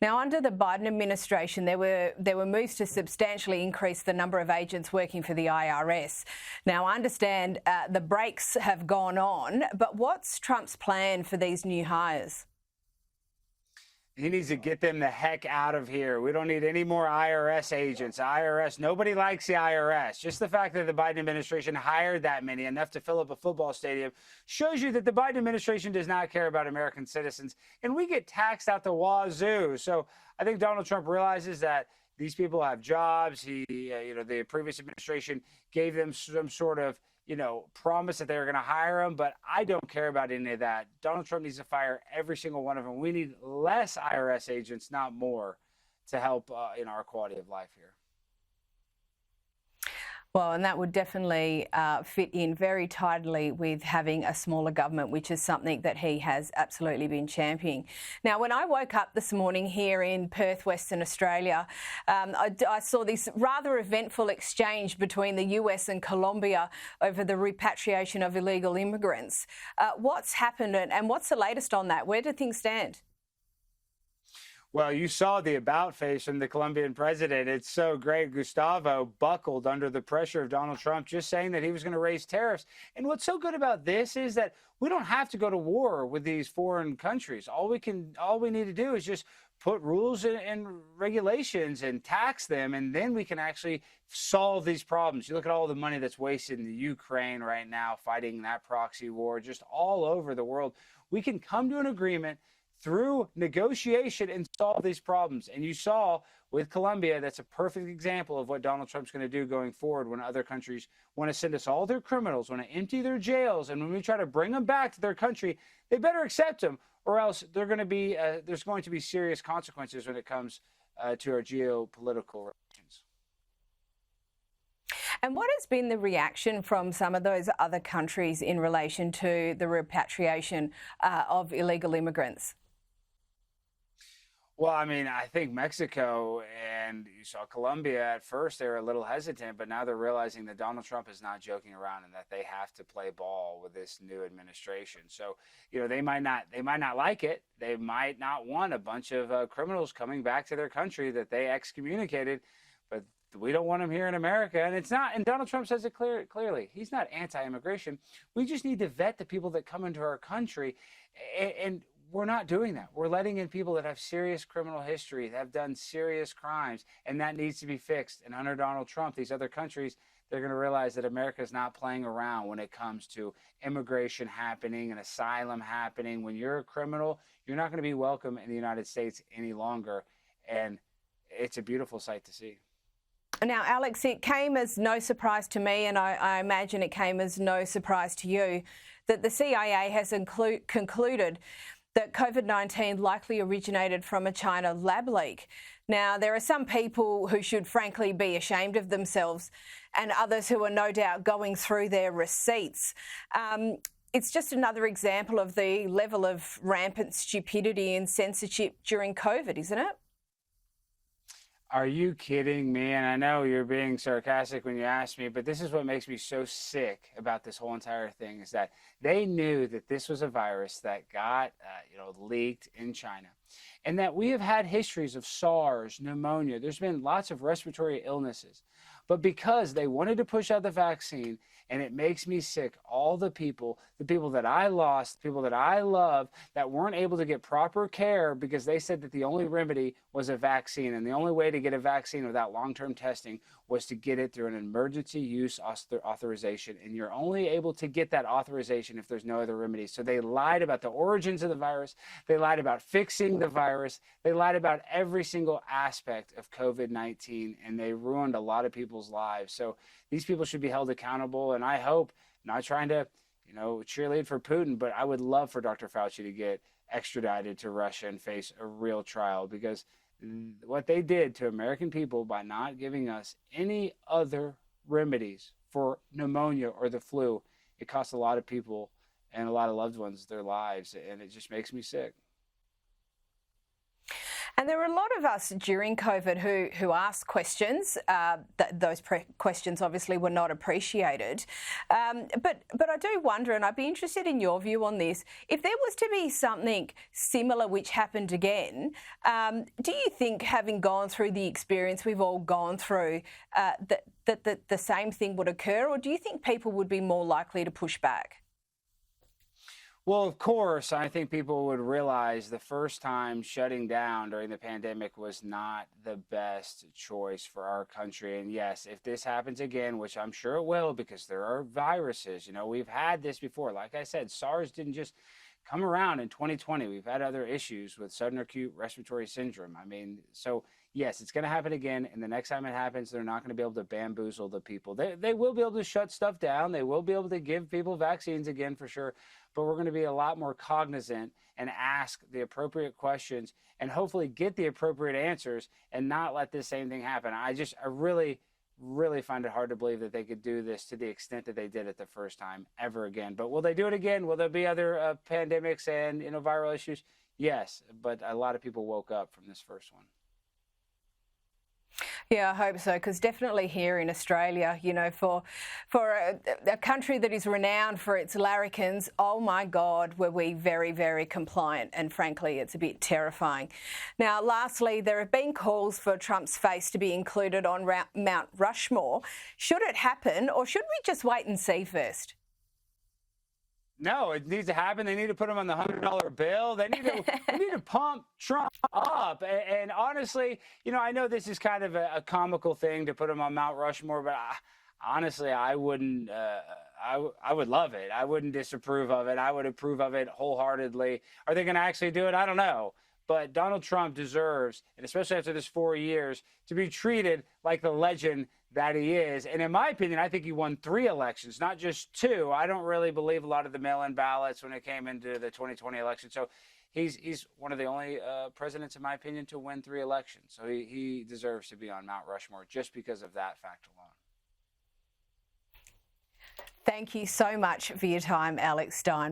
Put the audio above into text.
Now, under the Biden administration, there were moves to substantially increase the number of agents working for the IRS. Now, I understand the brakes have gone on, but what's Trump's plan for these new hires? He needs to get them the heck out of here. We don't need any more IRS agents. IRS, nobody likes the IRS. Just the fact that the Biden administration hired that many, enough to fill up a football stadium, shows you that the Biden administration does not care about American citizens. And we get taxed out the wazoo. So I think Donald Trump realizes that these people have jobs. The previous administration gave them some sort of promise that they were going to hire them, but I don't care about any of that. Donald Trump needs to fire every single one of them. We need less IRS agents, not more, to help in our quality of life here. Well, and that would definitely fit in very tightly with having a smaller government, which is something that he has absolutely been championing. Now, when I woke up this morning here in Perth, Western Australia, I saw this rather eventful exchange between the US and Colombia over the repatriation of illegal immigrants. What's happened and what's the latest on that? Where do things stand? Well, you saw the about face from the Colombian president. It's so great. Gustavo buckled under the pressure of Donald Trump, just saying that he was going to raise tariffs. And what's so good about this is that we don't have to go to war with these foreign countries. All we need to do is just put rules and regulations and tax them, and then we can actually solve these problems. You look at all the money that's wasted in the Ukraine right now, fighting that proxy war, just all over the world. We can come to an agreement through negotiation and solve these problems. And you saw with Colombia, that's a perfect example of what Donald Trump's going to do going forward when other countries want to send us all their criminals, want to empty their jails, and when we try to bring them back to their country, they better accept them, or else there's going to be serious consequences when it comes to our geopolitical relations. And what has been the reaction from some of those other countries in relation to the repatriation of illegal immigrants? Well, I mean, I think Mexico and you saw Colombia at first, they were a little hesitant, but now they're realizing that Donald Trump is not joking around and that they have to play ball with this new administration. So, they might not like it. They might not want a bunch of criminals coming back to their country that they excommunicated, but we don't want them here in America. And it's not, and Donald Trump says it clearly. He's not anti-immigration. We just need to vet the people that come into our country, and we're not doing that. We're letting in people that have serious criminal history, that have done serious crimes, and that needs to be fixed. And under Donald Trump, these other countries, they're going to realize that America is not playing around when it comes to immigration happening and asylum happening. When you're a criminal, you're not going to be welcome in the United States any longer. And it's a beautiful sight to see. Now, Alex, it came as no surprise to me, and I imagine it came as no surprise to you, that the CIA has concluded that COVID-19 likely originated from a China lab leak. Now, there are some people who should frankly be ashamed of themselves and others who are no doubt going through their receipts. It's just another example of the level of rampant stupidity and censorship during COVID, isn't it? Are you kidding me? And I know you're being sarcastic when you ask me, but this is what makes me so sick about this whole entire thing, is that they knew that this was a virus that got leaked in China, and that we have had histories of SARS, pneumonia. There's been lots of respiratory illnesses, but because they wanted to push out the vaccine, and it makes me sick, all the people that I lost, the people that I love, that weren't able to get proper care because they said that the only remedy was a vaccine. And the only way to get a vaccine without long-term testing was to get it through an emergency use authorization. And you're only able to get that authorization if there's no other remedy. So they lied about the origins of the virus. They lied about fixing the virus. They lied about every single aspect of COVID-19, and they ruined a lot of people's lives. So these people should be held accountable. And I hope, not trying to, cheerlead for Putin, but I would love for Dr. Fauci to get extradited to Russia and face a real trial, because what they did to American people by not giving us any other remedies for pneumonia or the flu, it cost a lot of people and a lot of loved ones their lives, and it just makes me sick. And there were a lot of us during COVID who asked questions. Those questions obviously were not appreciated. But I do wonder, and I'd be interested in your view on this, if there was to be something similar which happened again, do you think, having gone through the experience we've all gone through, that the same thing would occur, or do you think people would be more likely to push back? Well, of course, I think people would realize the first time shutting down during the pandemic was not the best choice for our country. And yes, if this happens again, which I'm sure it will, because there are viruses, we've had this before. Like I said, SARS didn't just come around in 2020. We've had other issues with sudden acute respiratory syndrome. So yes, it's going to happen again. And the next time it happens, they're not going to be able to bamboozle the people. They will be able to shut stuff down. They will be able to give people vaccines again for sure. But we're going to be a lot more cognizant and ask the appropriate questions and hopefully get the appropriate answers and not let this same thing happen. I really find it hard to believe that they could do this to the extent that they did it the first time ever again. But will they do it again? Will there be other pandemics and viral issues? Yes, but a lot of people woke up from this first one. Yeah, I hope so, because definitely here in Australia, for a country that is renowned for its larrikins, oh my God, were we very, very compliant, and frankly, it's a bit terrifying. Now, lastly, there have been calls for Trump's face to be included on Mount Rushmore. Should it happen, or should we just wait and see first? No, it needs to happen. They need to put him on the $100 bill. They need to pump Trump up. And honestly, I know this is kind of a comical thing to put him on Mount Rushmore, but honestly, I wouldn't. I would love it. I wouldn't disapprove of it. I would approve of it wholeheartedly. Are they going to actually do it? I don't know. But Donald Trump deserves, and especially after this 4 years, to be treated like the legend that he is. And in my opinion, I think he won 3 elections, not just 2. I don't really believe a lot of the mail-in ballots when it came into the 2020 election. So he's one of the only presidents, in my opinion, to win 3 elections. So he deserves to be on Mount Rushmore just because of that fact alone. Thank you so much for your time, Alex Stein.